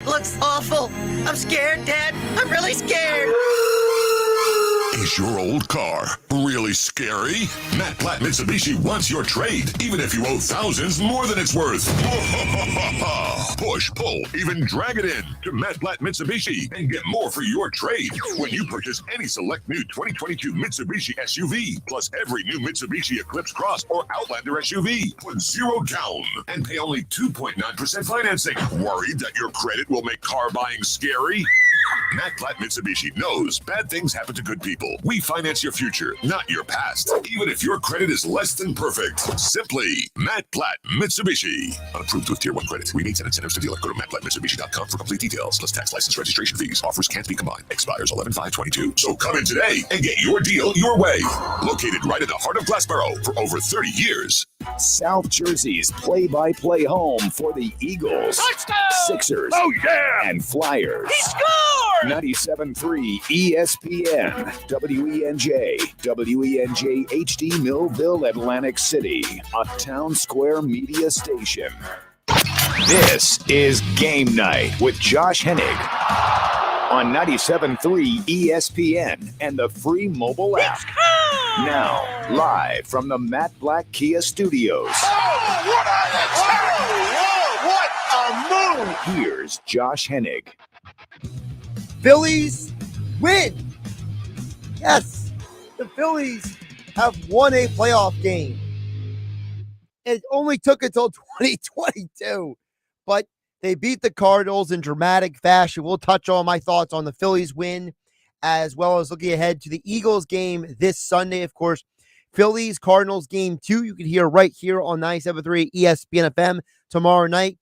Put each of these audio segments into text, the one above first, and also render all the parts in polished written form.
looks awful. I'm scared, Dad. I'm really scared. Is your old car really scary? Matt Platt Mitsubishi wants your trade, even if you owe thousands more than it's worth. Push, pull, even drag it in to Matt Platt Mitsubishi and get more for your trade when you purchase any select new 2022 Mitsubishi SUV, plus every new Mitsubishi Eclipse Cross or Outlander SUV. Put zero down and pay only 2.9% financing. Worried that your credit will make car buying scary? Matt Platt Mitsubishi knows bad things happen to good people. We finance your future, not your past, even if your credit is less than perfect. Simply Matt Platt Mitsubishi. Approved with Tier 1 credit. Rebates and incentives to dealer. Go to mattplattmitsubishi.com for complete details, plus tax, license, registration fees. Offers can't be combined. Expires 11/5/22. So come in today and get your deal your way. Located right in the heart of Glassboro for over 30 years. South Jersey's play-by-play home for the Eagles, Touchdown! Sixers, and Flyers. He scored! 97.3 ESPN, WENJ, WENJ HD Millville, Atlantic City, a Town Square media station. This is Game Night with Josh Hennig on 97.3 ESPN and the free mobile app. Now, live from the Matt Black Kia Studios. What a move! Here's Josh Hennig. Phillies win. Yes, the Phillies have won a playoff game. It only took until 2022, but they beat the Cardinals in dramatic fashion. We'll touch on my thoughts on the Phillies win, as well as looking ahead to the Eagles game this Sunday. Of course, Phillies-Cardinals game 2, you can hear right here on 97.3 ESPN FM tomorrow night.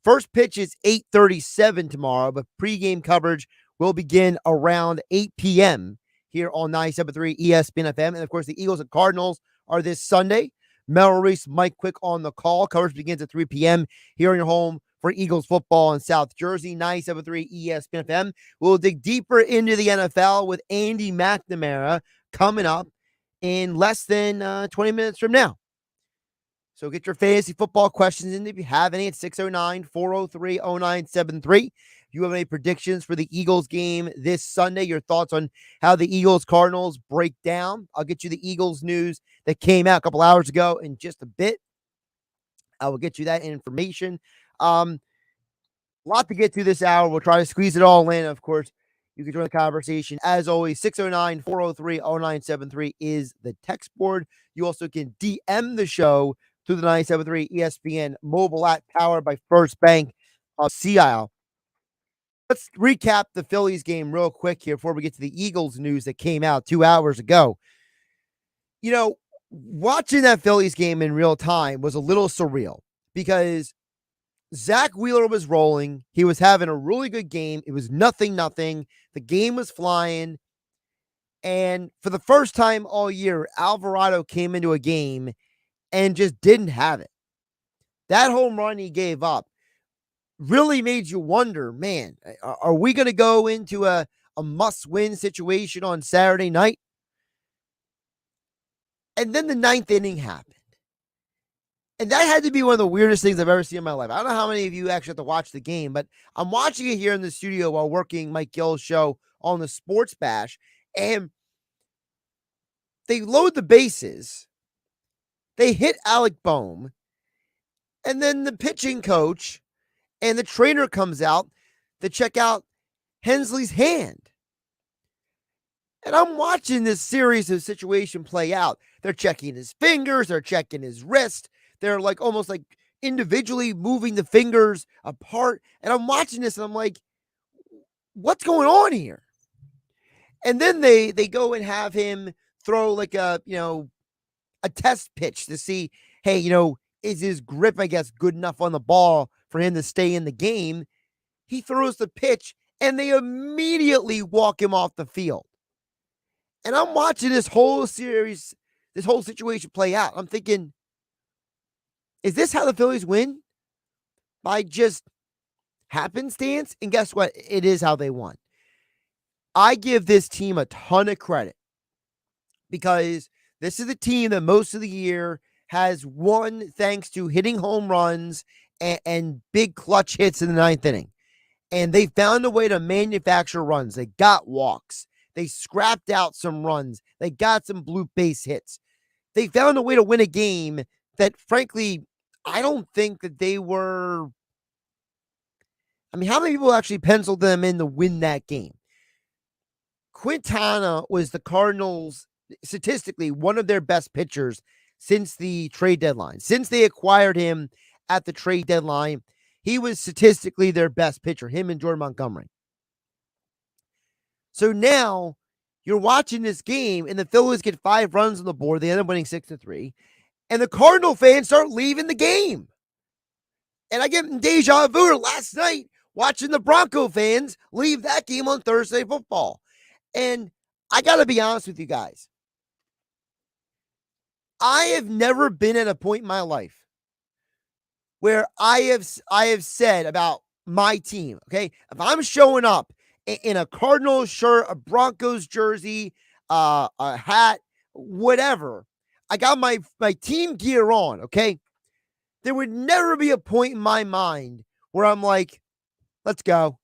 First pitch is 8:37 tomorrow, but pregame coverage will begin around 8 p.m. here on 97.3 ESPN FM. And, of course, the Eagles and Cardinals are this Sunday. Mel Reese, Mike Quick on the call. Coverage begins at 3 p.m. here in your home for Eagles football in South Jersey, 97.3 ESPN FM. We'll dig deeper into the NFL with Andy McNamara coming up in less than 20 minutes from now. So get your fantasy football questions in if you have any at 609-403-0973. If you have any predictions for the Eagles game this Sunday, your thoughts on how the Eagles-Cardinals break down. I'll get you the Eagles news that came out a couple hours ago in just a bit. I will get you that information. A lot to get to this hour. We'll try to squeeze it all in. Of course, you can join the conversation. As always, 609-403-0973 is the text board. You also can DM the show through the 97.3 ESPN mobile app powered by First Bank of Sea Isle. Let's recap the Phillies game real quick here before we get to the Eagles news that came out 2 hours ago. You know, watching that Phillies game in real time was a little surreal because Zach Wheeler was rolling. He was having a really good game. It was 0-0. The game was flying. And for the first time all year, Alvarado came into a game and just didn't have it. That home run he gave up really made you wonder, man, are we going to go into a must-win situation on Saturday night? And then the ninth inning happened. And that had to be one of the weirdest things I've ever seen in my life. I don't know how many of you actually have to watch the game, but I'm watching it here in the studio while working Mike Gill's show on the Sports Bash. And they load the bases. They hit Alec Boehm. And then the pitching coach and the trainer comes out to check out Hensley's hand. And I'm watching this series of situation play out. They're checking his fingers. They're checking his wrist. They're like almost like individually moving the fingers apart. And I'm watching this and I'm like, what's going on here? And then they go and have him throw like a test pitch to see, hey, is his grip, I guess, good enough on the ball for him to stay in the game? He throws the pitch and they immediately walk him off the field. And I'm watching this whole series, this whole situation play out. I'm thinking, is this how the Phillies win? By just happenstance? And guess what? It is how they won. I give this team a ton of credit because this is the team that most of the year has won thanks to hitting home runs and big clutch hits in the ninth inning. And they found a way to manufacture runs. They got walks. They scrapped out some runs. They got some blue base hits. They found a way to win a game that, frankly, I don't think that they were. I mean, how many people actually penciled them in to win that game? Quintana was the Cardinals, statistically, one of their best pitchers since the trade deadline. Since they acquired him at the trade deadline, he was statistically their best pitcher, him and Jordan Montgomery. So now you're watching this game, and the Phillies get 5 runs on the board. They end up winning 6-3. And the Cardinal fans start leaving the game. And I get deja vu last night watching the Bronco fans leave that game on Thursday football. And I got to be honest with you guys. I have never been at a point in my life where I have said about my team, okay? If I'm showing up in a Cardinals shirt, a Broncos jersey, a hat, whatever, I got my team gear on, okay? There would never be a point in my mind where I'm like, let's go,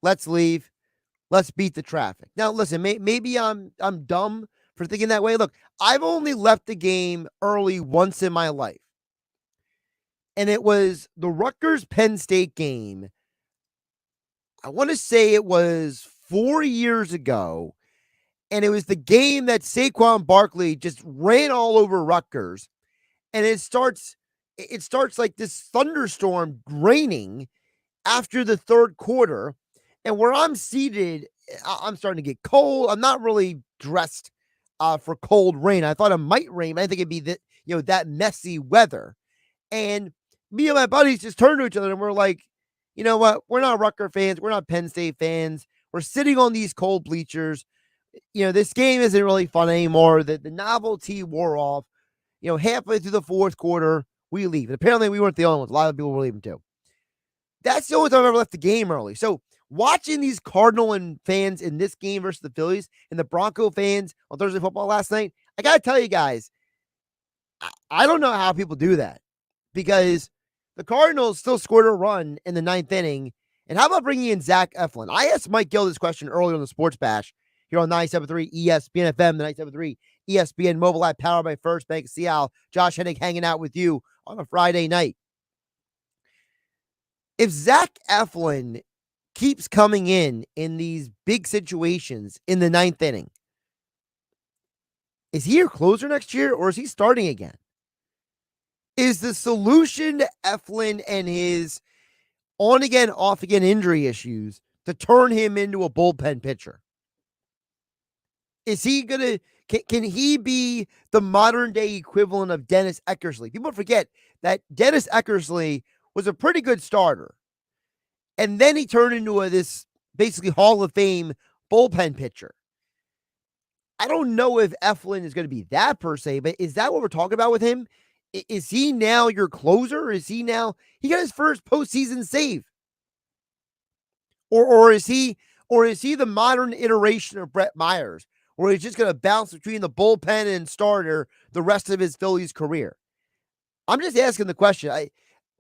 let's leave, let's beat the traffic. Now, listen, maybe I'm dumb for thinking that way. Look, I've only left the game early once in my life. And it was the Rutgers-Penn State game. I want to say it was 4 years ago. And it was the game that Saquon Barkley just ran all over Rutgers. And it starts like this thunderstorm raining after the third quarter. And where I'm seated, I'm starting to get cold. I'm not really dressed for cold rain. I thought it might rain, but I didn't think it'd be that messy weather. And me and my buddies just turned to each other and we're like, you know what? We're not Rutgers fans. We're not Penn State fans. We're sitting on these cold bleachers. This game isn't really fun anymore. The novelty wore off. Halfway through the fourth quarter, we leave. And apparently we weren't the only ones. A lot of people were leaving too. That's the only time I've ever left the game early. So watching these Cardinal and fans in this game versus the Phillies and the Bronco fans on Thursday football last night, I got to tell you guys, I don't know how people do that, because the Cardinals still scored a run in the 9th inning. And how about bringing in Zach Eflin? I asked Mike Gill this question earlier on the Sports Bash here on 97.3 ESPN FM, the 97.3 ESPN mobile app powered by First Bank of Seattle. Josh Hennig hanging out with you on a Friday night. If Zach Eflin keeps coming in these big situations in the 9th inning, is he your closer next year, or is he starting again? Is the solution to Eflin and his on-again, off-again injury issues to turn him into a bullpen pitcher? Is he going to, can he be the modern-day equivalent of Dennis Eckersley? People forget that Dennis Eckersley was a pretty good starter. And then he turned into this basically Hall of Fame bullpen pitcher. I don't know if Eflin is going to be that per se, but is that what we're talking about with him? Is he now your closer? Is he now, he got his first postseason save? Or is he the modern iteration of Brett Myers, where he's just going to bounce between the bullpen and starter the rest of his Phillies career? I'm just asking the question.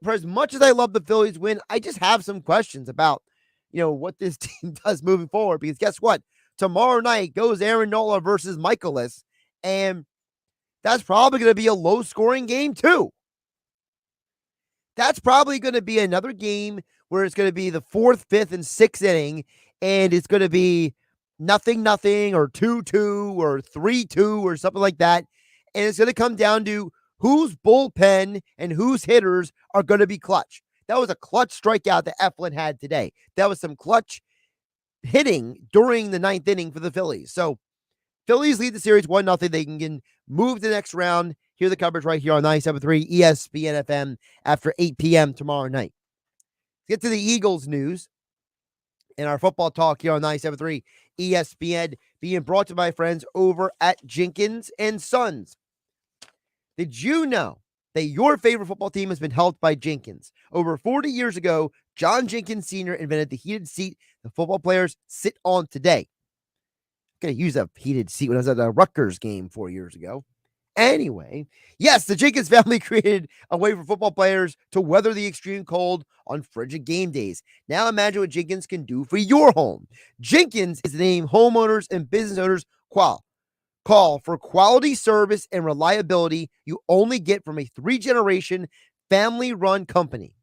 For as much as I love the Phillies win, I just have some questions about, what this team does moving forward, because guess what? Tomorrow night goes Aaron Nola versus Michaelis, and that's probably going to be a low-scoring game, too. That's probably going to be another game where it's going to be the 4th, 5th, and 6th inning, and it's going to be 0-0 or 2-2 or 3-2 or something like that. And it's going to come down to whose bullpen and whose hitters are going to be clutch. That was a clutch strikeout that Eflin had today. That was some clutch hitting during the 9th inning for the Phillies. So Phillies lead the series 1-0. They can move to the next round. Hear the coverage right here on 97.3 ESPN FM after 8 p.m. tomorrow night. Let's get to the Eagles news and our football talk here on 97.3 ESPN, being brought to my friends over at Jenkins and Sons. Did you know that your favorite football team has been helped by Jenkins? Over 40 years ago, John Jenkins Sr. invented the heated seat the football players sit on today. I'm going to use a heated seat when I was at a Rutgers game 4 years ago. Anyway, yes, the Jenkins family created a way for football players to weather the extreme cold on frigid game days. Now imagine what Jenkins can do for your home. Jenkins is the name homeowners and business owners call for quality service and reliability you only get from a 3-generation family-run company.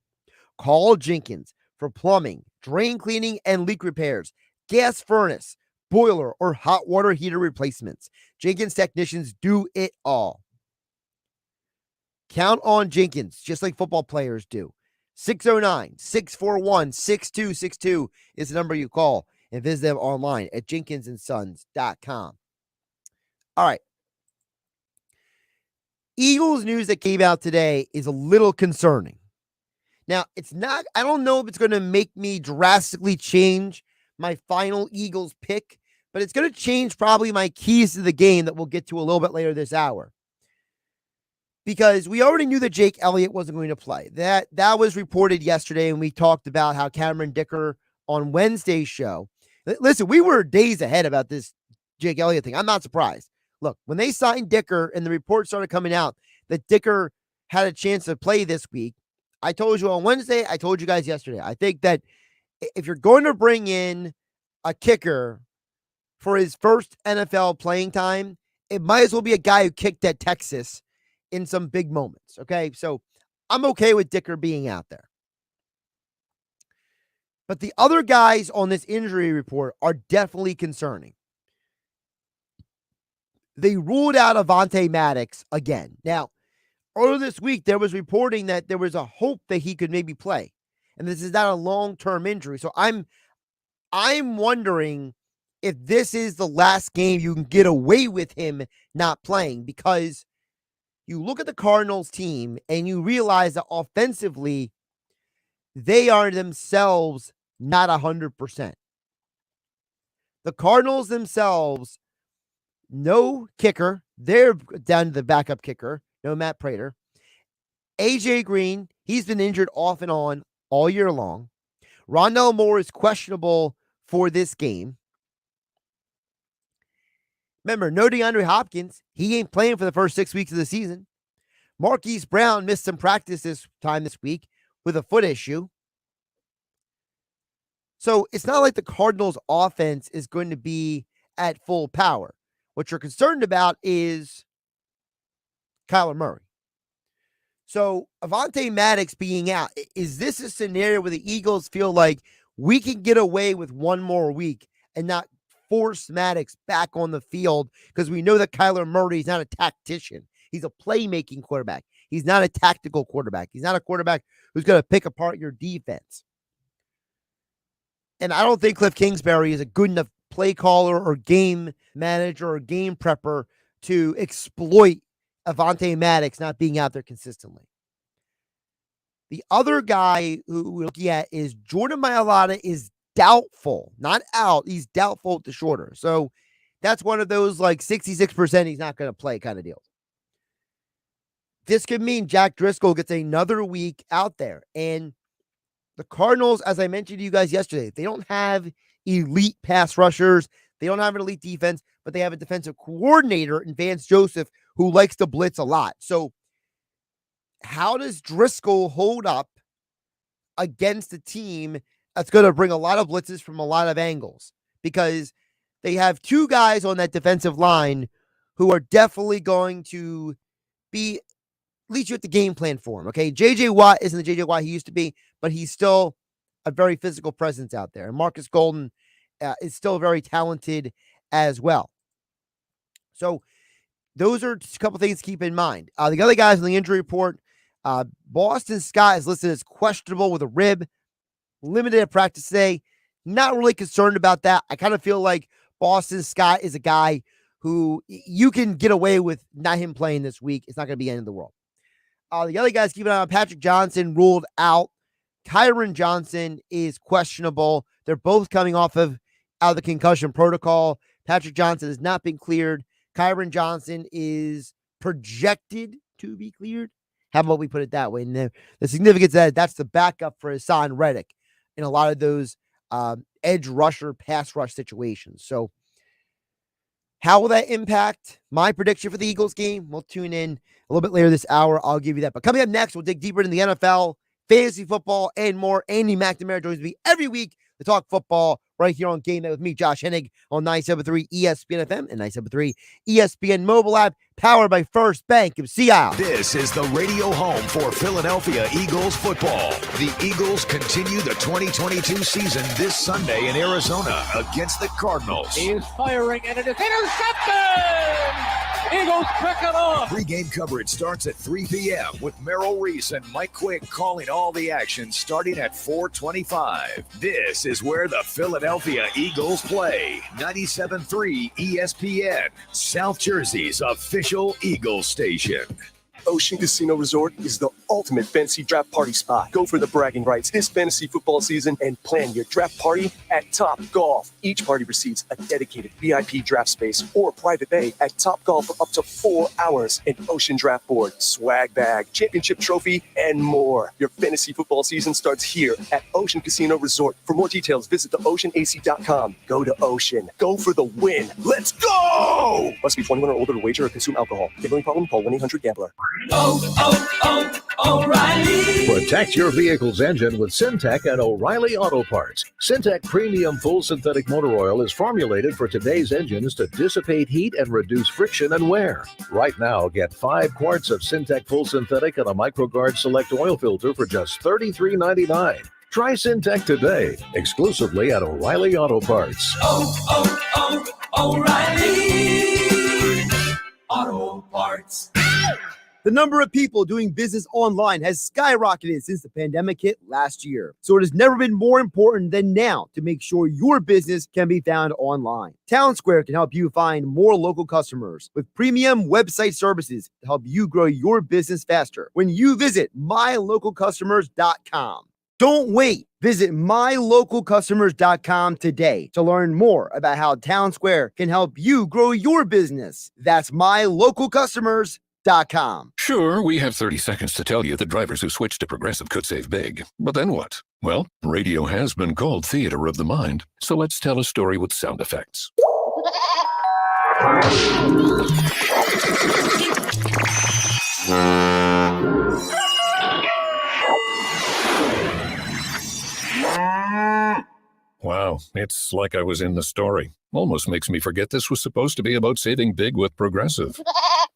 Call Jenkins for plumbing, drain cleaning, and leak repairs, gas furnace, boiler, or hot water heater replacements. Jenkins technicians do it all. Count on Jenkins, just like football players do. 609-641-6262 is the number you call, and visit them online at jenkinsandsons.com. All right. Eagles news that came out today is a little concerning. Now, I don't know if it's going to make me drastically change my final Eagles pick, but it's going to change probably my keys to the game that we'll get to a little bit later this hour. Because we already knew that Jake Elliott wasn't going to play. That was reported yesterday, and we talked about how Cameron Dicker on Wednesday's show. Listen, we were days ahead about this Jake Elliott thing. I'm not surprised. Look, when they signed Dicker and the report started coming out that Dicker had a chance to play this week, I told you on Wednesday, I told you guys yesterday. I think that if you're going to bring in a kicker for his first NFL playing time, it might as well be a guy who kicked at Texas in some big moments. Okay. So I'm okay with Dicker being out there. But the other guys on this injury report are definitely concerning. They ruled out Avonte Maddox again. Now, earlier this week, there was reporting that there was a hope that he could maybe play. And this is not a long-term injury. So I'm wondering if this is the last game you can get away with him not playing, because you look at the Cardinals team and you realize that offensively, they are themselves not 100%. The Cardinals themselves, no kicker. They're down to the backup kicker. No Matt Prater. AJ Green, he's been injured off and on all year long. Rondell Moore is questionable for this game. Remember, no DeAndre Hopkins. He ain't playing for the first 6 weeks of the season. Marquise Brown missed some practice this week with a foot issue. So it's not like the Cardinals' offense is going to be at full power. What you're concerned about is Kyler Murray. So Avonte Maddox being out, is this a scenario where the Eagles feel like we can get away with one more week and not force Maddox back on the field, because we know that Kyler Murray is not a tactician. He's a playmaking quarterback. He's not a tactical quarterback. He's not a quarterback who's going to pick apart your defense. And I don't think Cliff Kingsbury is a good enough play caller or game manager or game prepper to exploit Avonte Maddox not being out there consistently. The other guy who we're looking at is Jordan Mailata is doubtful, not out. He's doubtful at the shoulder. So that's one of those like 66% he's not going to play kind of deals. This could mean Jack Driscoll gets another week out there. And the Cardinals, as I mentioned to you guys yesterday, they don't have elite pass rushers. They don't have an elite defense, but they have a defensive coordinator in Vance Joseph who likes to blitz a lot. So how does Driscoll hold up against a team that's going to bring a lot of blitzes from a lot of angles? Because they have two guys on that defensive line who are definitely going to be, at least you have the game plan for him. Okay. JJ Watt isn't the JJ Watt he used to be, but he's still a very physical presence out there. And Marcus Golden is still very talented as well. So those are just a couple things to keep in mind. The other guys on the injury report, Boston Scott is listed as questionable with a rib, limited at practice today. Not really concerned about that. I kind of feel like Boston Scott is a guy who you can get away with not him playing this week. It's not going to be the end of the world. The other guys keep an eye on. Patrick Johnson ruled out. Kyron Johnson is questionable. They're both coming out of the concussion protocol. Patrick Johnson has not been cleared. Kyron Johnson is projected to be cleared. How about we put it that way? And the significance of that's the backup for Hassan Reddick in a lot of those edge rusher, pass rush situations. So How will that impact my prediction for the Eagles game? We'll tune in a little bit later this hour. I'll give you that. But coming up next, we'll dig deeper into the NFL, fantasy football, and more. Andy McNamara joins me every week to talk football right here on GameNight with me, Josh Hennig, on 97.3 ESPN FM and 97.3 ESPN mobile app, powered by First Bank of Sea Isle. This is the radio home for Philadelphia Eagles football. The Eagles continue the 2022 season this Sunday in Arizona against the Cardinals. He is firing, and it is intercepted! Eagles pick it off. Pre-game coverage starts at 3 p.m. with Merrill Reese and Mike Quick calling all the action starting at 4:25. This is where the Philadelphia Eagles play. 97.3 ESPN, South Jersey's official Eagles station. Ocean Casino Resort is the ultimate fantasy draft party spot. Go for the bragging rights this fantasy football season and plan your draft party at Top Golf. Each party receives a dedicated VIP draft space or private bay at Top Golf for up to 4 hours, an ocean draft board, swag bag, championship trophy, and more. Your fantasy football season starts here at Ocean Casino Resort. For more details, visit theoceanac.com. Go to Ocean. Go for the win. Let's go! Must be 21 or older to wager or consume alcohol. Gambling problem? Call 1-800-GAMBLER. O'Reilly. Protect your vehicle's engine with Syntec and O'Reilly Auto Parts. Syntec Premium Full Synthetic Motor Oil is formulated for today's engines to dissipate heat and reduce friction and wear. Right now, get 5 quarts of Syntec Full Synthetic and a MicroGuard Select Oil Filter for just $33.99. Try Syntec today, exclusively at O'Reilly Auto Parts. O'Reilly Auto Parts. The number of people doing business online has skyrocketed since the pandemic hit last year. So it has never been more important than now to make sure your business can be found online. Town Square can help you find more local customers with premium website services to help you grow your business faster when you visit mylocalcustomers.com. Don't wait. Visit mylocalcustomers.com today to learn more about how Town Square can help you grow your business. That's mylocalcustomers.com. Sure, we have 30 seconds to tell you that drivers who switch to Progressive could save big. But then what? Well, radio has been called theater of the mind, so let's tell a story with sound effects. Wow, it's like I was in the story. Almost makes me forget this was supposed to be about saving big with Progressive.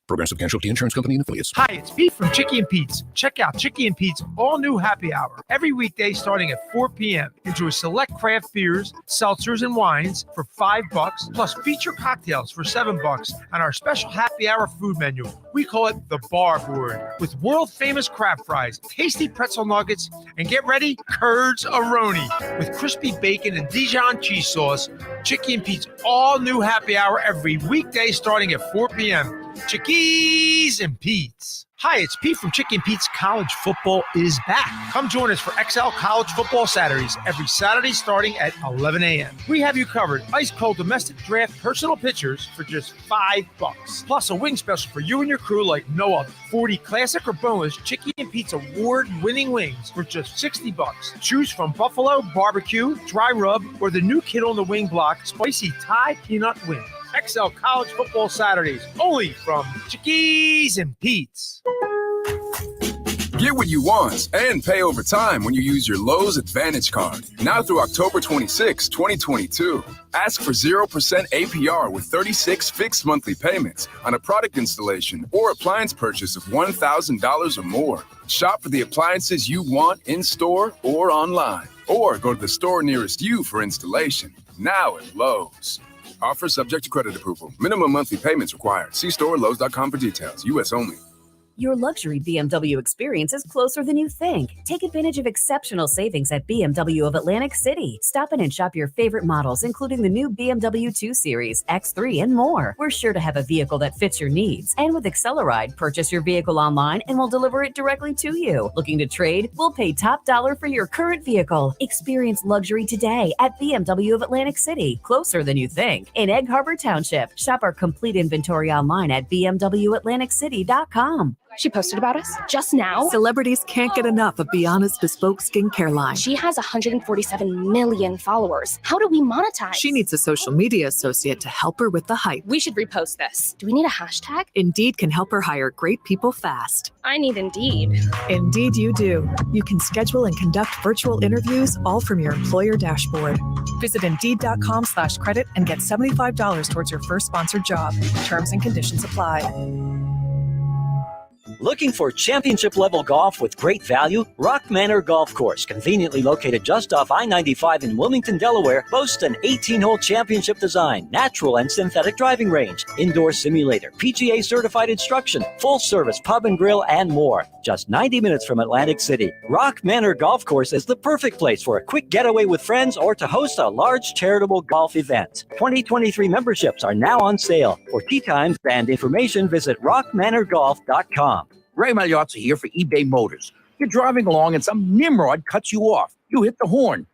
Progressive Casualty Insurance Company and Affiliates. Hi, it's Pete from Chicky and Pete's. Check out Chicky and Pete's all-new happy hour every weekday starting at 4 p.m. Enjoy select craft beers, seltzers, and wines for $5, plus feature cocktails for $7 on our special happy hour food menu. We call it the Bar Board, with world-famous crab fries, tasty pretzel nuggets, and get ready, Curds-A-Roni, with crispy bacon and Dijon cheese sauce. Chicky and Pete's all-new happy hour every weekday starting at 4 p.m. Chickies and Pete's. Hi, it's Pete from Chicky and Pete's. College football is back. Come join us for XL College Football Saturdays every Saturday starting at 11 a.m. We have you covered. Ice cold domestic draft personal pitchers for just $5. Plus a wing special for you and your crew like no other. 40 classic or boneless Chicky and Pete's award-winning wings for just $60. Choose from buffalo, barbecue, dry rub, or the new kid on the wing block, spicy Thai peanut wing. XL College Football Saturdays, only from Chickies and Pete's. Get what you want and pay over time when you use your Lowe's Advantage Card. Now through October 26, 2022. Ask for 0% APR with 36 fixed monthly payments on a product installation or appliance purchase of $1,000 or more. Shop for the appliances you want in-store or online. Or go to the store nearest you for installation. Now at Lowe's. Offer subject to credit approval. Minimum monthly payments required. See store Lowe's.com for details. U.S. only. Your luxury BMW experience is closer than you think. Take advantage of exceptional savings at BMW of Atlantic City. Stop in and shop your favorite models, including the new BMW 2 Series, X3, and more. We're sure to have a vehicle that fits your needs. And with Acceleride, purchase your vehicle online and we'll deliver it directly to you. Looking to trade? We'll pay top dollar for your current vehicle. Experience luxury today at BMW of Atlantic City, closer than you think. In Egg Harbor Township, shop our complete inventory online at bmwatlanticcity.com. She posted about us just now. Celebrities can't get enough of Bianna's bespoke skincare line. She has 147 million followers. How do we monetize? She needs a social media associate to help her with the hype. We should repost this. Do we need a hashtag? Indeed can help her hire great people fast. I need Indeed. Indeed you do. You can schedule and conduct virtual interviews all from your employer dashboard. Visit Indeed.com/credit and get $75 towards your first sponsored job. Terms and conditions apply. Looking for championship-level golf with great value? Rock Manor Golf Course, conveniently located just off I-95 in Wilmington, Delaware, boasts an 18-hole championship design, natural and synthetic driving range, indoor simulator, PGA-certified instruction, full-service pub and grill, and more. Just 90 minutes from Atlantic City, Rock Manor Golf Course is the perfect place for a quick getaway with friends or to host a large charitable golf event. 2023 memberships are now on sale. For tee times and information, visit rockmanorgolf.com. Ray Magliozzi here for eBay Motors. You're driving along and some nimrod cuts you off. You hit the horn.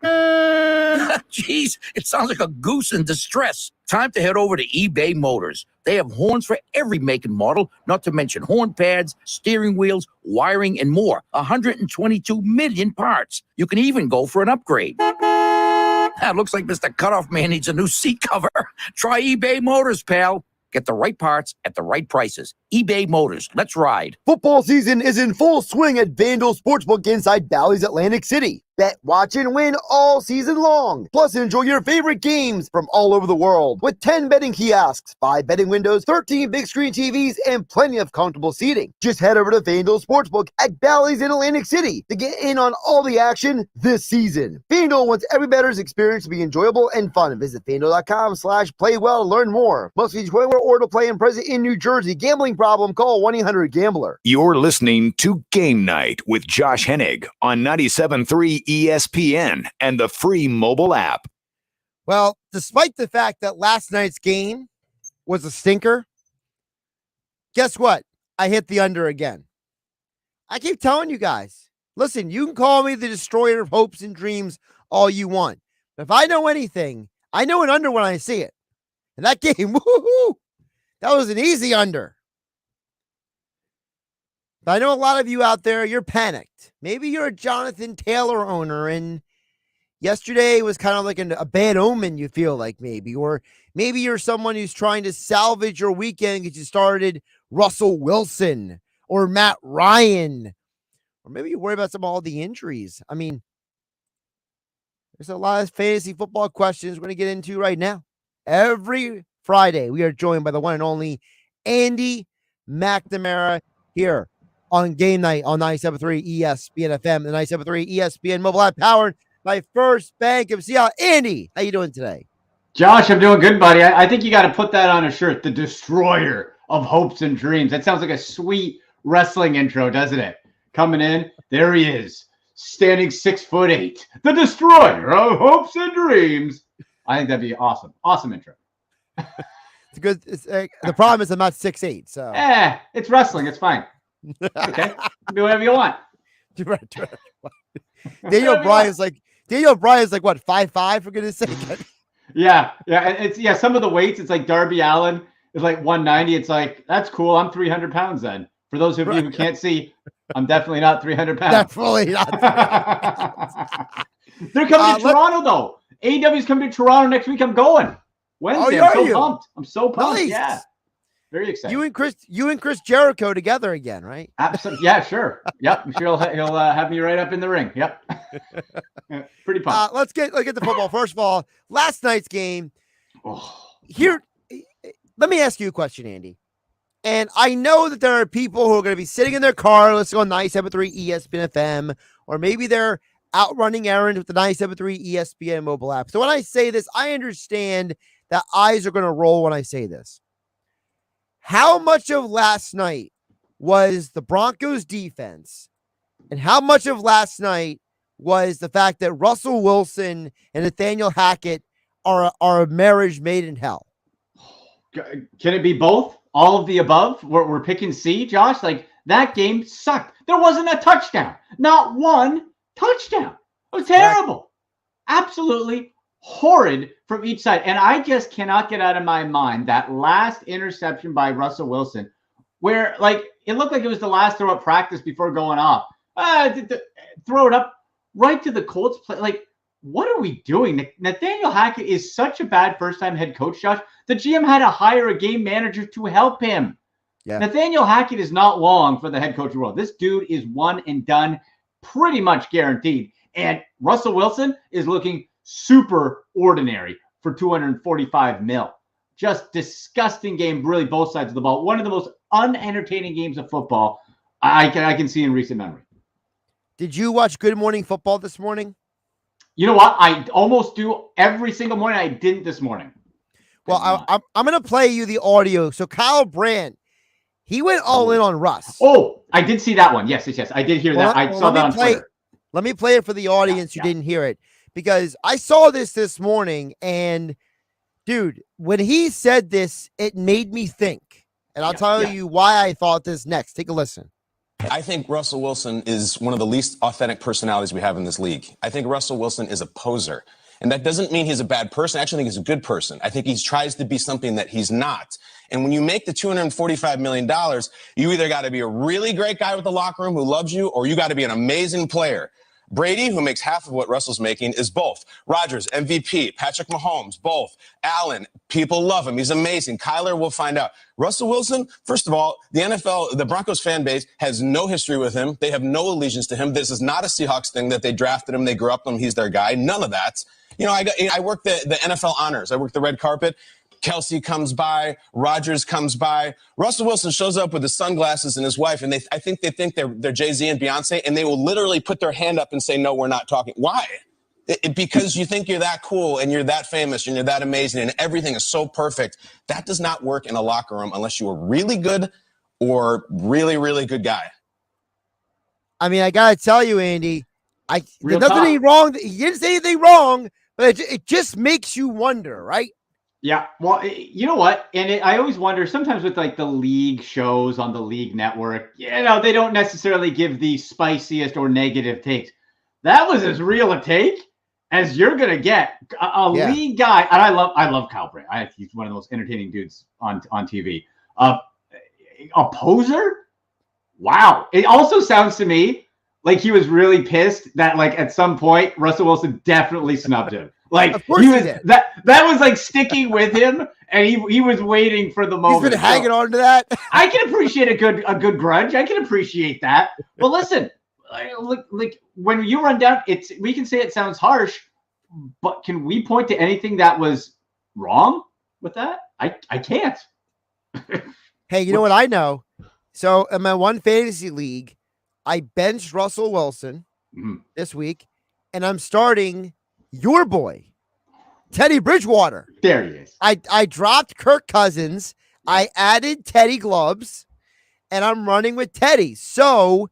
Jeez, it sounds like a goose in distress. Time to head over to eBay Motors. They have horns for every make and model, not to mention horn pads, steering wheels, wiring, and more. 122 million parts. You can even go for an upgrade. Looks like Mr. Cutoff Man needs a new seat cover. Try eBay Motors, pal. Get the right parts at the right prices. eBay Motors. Let's ride. Football season is in full swing at Vandal Sportsbook inside Bally's Atlantic City. Bet, watch, and win all season long. Plus, enjoy your favorite games from all over the world with 10 betting kiosks, 5 betting windows, 13 big screen TVs, and plenty of comfortable seating. Just head over to Vandal Sportsbook at Bally's in Atlantic City to get in on all the action this season. Vandal wants every bettor's experience to be enjoyable and fun. Visit vandal.com/playwell to learn more. Must be 21 or to play and present in New Jersey. Gambling problem? Call 1-800-GAMBLER. You're listening to Game Night with Josh Hennig on 97.3 ESPN and the free mobile app. Well, despite the fact that last night's game was a stinker, guess what? I hit the under again. I keep telling you guys, listen, you can call me the destroyer of hopes and dreams all you want. But if I know anything, I know an under when I see it. And that game, woohoo, that was an easy under. But I know a lot of you out there, you're panicked. Maybe you're a Jonathan Taylor owner, and yesterday was kind of like a bad omen, you feel like maybe. Or maybe you're someone who's trying to salvage your weekend because you started Russell Wilson or Matt Ryan. Or maybe you worry about all the injuries. I mean, there's a lot of fantasy football questions we're going to get into right now. Every Friday, we are joined by the one and only Andy McNamara here on Game Night on 97.3 ESPN FM, the 97.3 ESPN mobile app powered by First Bank of Seattle. Andy, how you doing today? Josh, I'm doing good, buddy. I think you got to put that on a shirt, the destroyer of hopes and dreams. That sounds like a sweet wrestling intro, doesn't it? Coming in, there he is, standing 6'8", the destroyer of hopes and dreams. I think that'd be awesome. Awesome intro. It's good. The problem is I'm not 6'8", so. It's wrestling. It's fine. Okay, do whatever you want. Daniel Bryan's like what, 5'5", for goodness sake. Yeah. Some of the weights, it's like Darby Allin is like 190. It's like, that's cool. I'm 300 pounds then. For those of you who can't see, I'm definitely not 300 pounds. Definitely not. They're coming to Toronto though. AEW's coming to Toronto next week. I'm going Wednesday. I'm so pumped. Nice. Yeah. Very excited. You and Chris Jericho together again, right? Absolutely. Yeah, sure. Yep. I'm sure he'll have me right up in the ring. Yep. Pretty pumped. Let's get the football. First of all, last night's game. Here, let me ask you a question, Andy. And I know that there are people who are going to be sitting in their car listening on 97.3 ESPN FM, or maybe they're out running errands with the 97.3 ESPN mobile app. So when I say this, I understand that eyes are going to roll when I say this. How much of last night was the Broncos defense, and how much of last night was the fact that Russell Wilson and Nathaniel Hackett are a marriage made in hell? Can it be both? All of the above? We're picking C, Josh? Like, that game sucked. There wasn't a touchdown. Not one touchdown. It was terrible. Absolutely horrid from each side. And I just cannot get out of my mind that last interception by Russell Wilson. where like it looked like it was the last throw at practice before going off. Throw it up right to the Colts play. Like, what are we doing? Nathaniel Hackett is such a bad first-time head coach, Josh. The GM had to hire a game manager to help him. Yeah. Nathaniel Hackett is not long for the head coach role. This dude is one and done, pretty much guaranteed. And Russell Wilson is looking super ordinary for $245 million. Just disgusting game, really, both sides of the ball. One of the most unentertaining games of football I can see in recent memory. Did you watch Good Morning Football this morning? You know what? I almost do every single morning. I didn't this morning. Well, I'm going to play you the audio. So Kyle Brandt, he went all in on Russ. Oh, I did see that one. Yes. I did hear that. I saw that on Twitter. Let me play it for the audience who didn't hear it, because I saw this morning, and dude, when he said this, it made me think. And I'll tell you why I thought this next. Take a listen. I think Russell Wilson is one of the least authentic personalities we have in this league. I think Russell Wilson is a poser. And that doesn't mean he's a bad person. I actually think he's a good person. I think he tries to be something that he's not. And when you make the $245 million, you either got to be a really great guy with the locker room who loves you, or you got to be an amazing player. Brady, who makes half of what Russell's making, is both. Rodgers, MVP. Patrick Mahomes, both. Allen, people love him. He's amazing. Kyler, we'll find out. Russell Wilson, first of all, the NFL, the Broncos fan base has no history with him. They have no allegiance to him. This is not a Seahawks thing that they drafted him, they grew up with him, he's their guy. None of that. You know, I work the NFL honors. I work the red carpet. Kelsey comes by, Rodgers comes by. Russell Wilson shows up with his sunglasses and his wife, and I think they're Jay-Z and Beyonce, and they will literally put their hand up and say, no, we're not talking. Why? Because you think you're that cool and you're that famous and you're that amazing and everything is so perfect. That does not work in a locker room unless you are really good or really, really good guy. I mean, I got to tell you, Andy, there's nothing wrong. He didn't say anything wrong, but it just makes you wonder, right? Yeah, well, you know what? And I always wonder, sometimes with like the league shows on the league network, you know, they don't necessarily give the spiciest or negative takes. That was as real a take as you're going to get. A league guy, and I love Kyle Brandt. He's one of the most entertaining dudes on TV. A poser? Wow. It also sounds to me like he was really pissed that like at some point Russell Wilson definitely snubbed him. Like he was, that was like sticking with him, and he was waiting for the moment. He's been hanging on to that. I can appreciate a good grudge. I can appreciate that. Well, listen, like when you run down, we can say it sounds harsh, but can we point to anything that was wrong with that? I can't. Hey, you know what I know? So in my one fantasy league, I benched Russell Wilson this week, and I'm starting your boy, Teddy Bridgewater. There he is. I dropped Kirk Cousins. I added Teddy Gloves, and I'm running with Teddy. So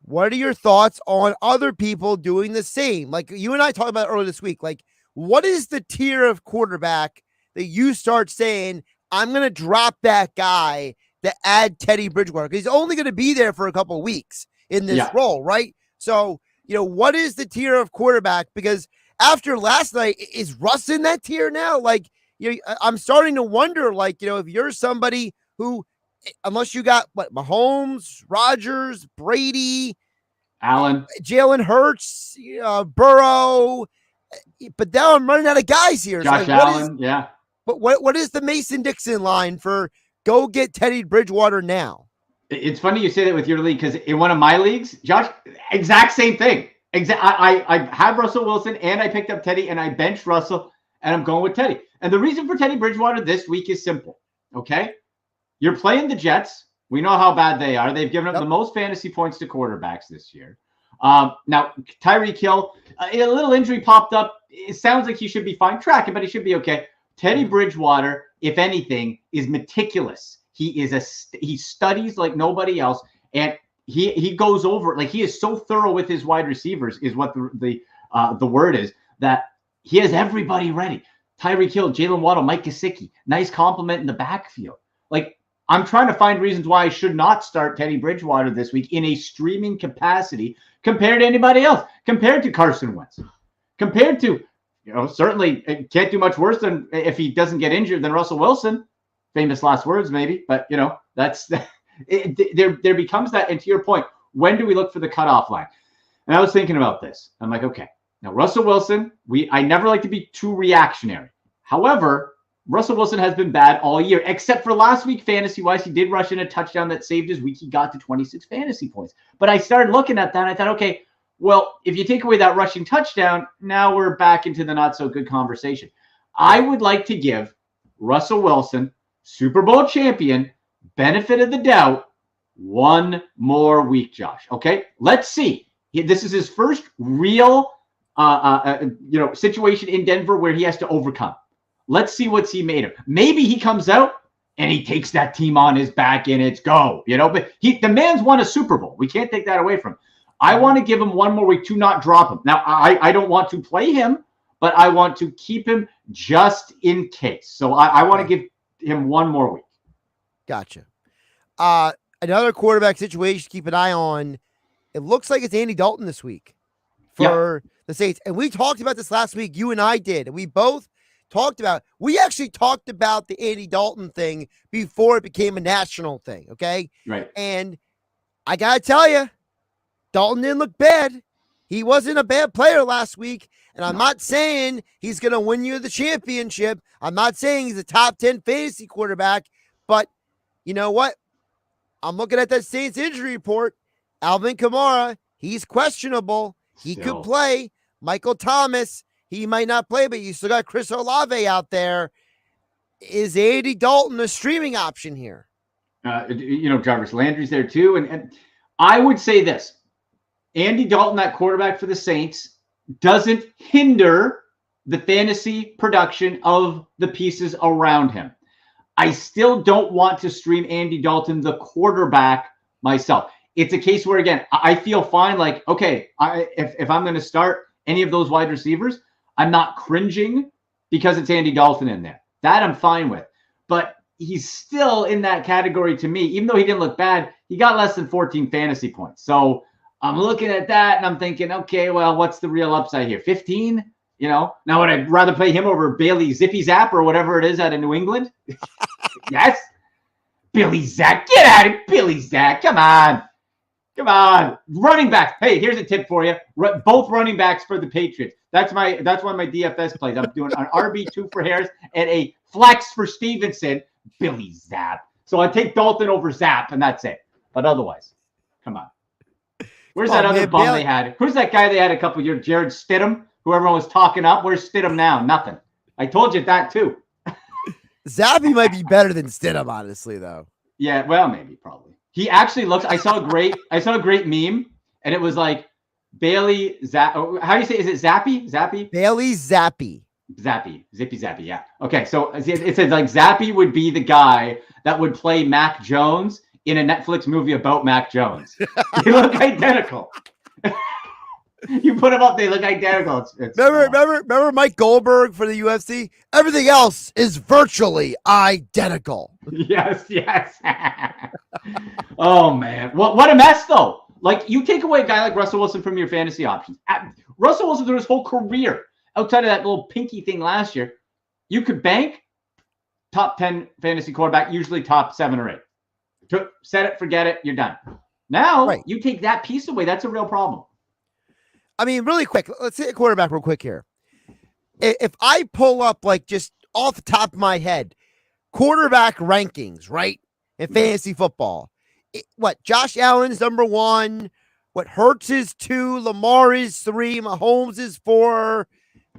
what are your thoughts on other people doing the same? Like you and I talked about earlier this week. Like, what is the tier of quarterback that you start saying, I'm going to drop that guy to add Teddy Bridgewater? Because he's only going to be there for a couple of weeks in this role, right? So, you know, what is the tier of quarterback? Because after last night, is Russ in that tier now? Like, you know, I'm starting to wonder, like, you know, if you're somebody who, unless you got Mahomes, Rodgers, Brady, Allen, Jalen Hurts, Burrow, but now I'm running out of guys here. Josh Allen, But what is the Mason-Dixon line for go get Teddy Bridgewater now? It's funny you say that with your league, because in one of my leagues, Josh, exact same thing. I had Russell Wilson and I picked up Teddy and I benched Russell and I'm going with Teddy. And the reason for Teddy Bridgewater this week is simple. Okay. You're playing the Jets. We know how bad they are. They've given up the most fantasy points to quarterbacks this year. Now Tyreek Hill, a little injury popped up. It sounds like he should be fine. Track it, but he should be okay. Teddy Bridgewater, if anything, is meticulous. He studies like nobody else. And he goes over, like he is so thorough with his wide receivers is what the word is, that he has everybody ready. Tyreek Hill, Jalen Waddle, Mike Gesicki, nice compliment in the backfield. Like, I'm trying to find reasons why I should not start Teddy Bridgewater this week in a streaming capacity compared to anybody else, compared to Carson Wentz, compared to, you know, certainly it can't do much worse than if he doesn't get injured than Russell Wilson. famous last words, maybe, but that's there becomes that. And to your point, when do we look for the cutoff line? And I was thinking about this. I'm like, okay, now Russell Wilson, I never like to be too reactionary. However, Russell Wilson has been bad all year, except for last week, fantasy-wise. He did rush in a touchdown that saved his week. He got to 26 fantasy points. But I started looking at that, and I thought, okay, well, if you take away that rushing touchdown, now we're back into the not-so-good conversation. I would like to give Russell Wilson, Super Bowl champion, benefit of the doubt, one more week, Josh. Okay? Let's see. This is his first real situation in Denver where he has to overcome. Let's see what's he made of. Maybe he comes out and he takes that team on his back and it's go. But the man's won a Super Bowl. We can't take that away from him. I want to give him one more week to not drop him. Now, I don't want to play him, but I want to keep him just in case. So I want to give him one more week. Gotcha. Another quarterback situation to keep an eye on. It looks like it's Andy Dalton this week for the Saints. And we talked about this last week. You and I did. And we both we actually talked about the Andy Dalton thing before it became a national thing. Okay. Right. And I got to tell you, Dalton didn't look bad. He wasn't a bad player last week. And I'm not saying he's going to win you the championship. I'm not saying he's a top 10 fantasy quarterback, but you know what? I'm looking at that Saints injury report. Alvin Kamara, he's questionable. He could play. Michael Thomas, he might not play, but you still got Chris Olave out there. Is Andy Dalton a streaming option here? Jarvis Landry's there too. And I would say this. Andy Dalton, that quarterback for the Saints, doesn't hinder the fantasy production of the pieces around him. I still don't want to stream Andy Dalton, the quarterback, myself. It's a case where, again, I feel fine. Like, okay, if I'm going to start any of those wide receivers, I'm not cringing because it's Andy Dalton in there. That I'm fine with. But he's still in that category to me. Even though he didn't look bad, he got less than 14 fantasy points. So I'm looking at that and I'm thinking, okay, well, what's the real upside here? 15? Now would I rather play him over Bailey Zippy Zap or whatever it is out of New England? Yes. Billy Zapp. Get out of Billy Zapp. Come on. Running backs. Hey, here's a tip for you. Both running backs for the Patriots. That's one of my DFS plays. I'm doing an RB2 for Harris and a flex for Stevenson. Billy Zapp. So I take Dalton over Zapp, and that's it. But otherwise, come on. Where's that other bum they had? Who's that guy they had a couple years? Jared Stidham, who everyone was talking up. Where's Stidham now? Nothing. I told you that too. Zappy might be better than Stidham, honestly, though. Yeah, well, maybe, probably. He actually looks. I saw a great meme, and it was like Bailey Zapp. How do you say? Is it Zappy? Zappy? Bailey Zappy. Zappy. Zippy Zappy. Yeah. Okay. So it said like Zappy would be the guy that would play Mac Jones in a Netflix movie about Mac Jones. They look identical. You put them up, they look identical. Remember Mike Goldberg for the UFC? Everything else is virtually identical. Yes. Oh, man. What a mess, though. Like, you take away a guy like Russell Wilson from your fantasy options. Russell Wilson, through his whole career, outside of that little pinky thing last year, you could bank top 10 fantasy quarterback, usually top 7 or 8. Set it, forget it, you're done. Now, you take that piece away, that's a real problem. I mean, really quick, let's hit a quarterback real quick here. If I pull up, like, just off the top of my head, quarterback rankings, right, in fantasy football, Josh Allen's number 1, Hurts is 2, Lamar is 3, Mahomes is 4,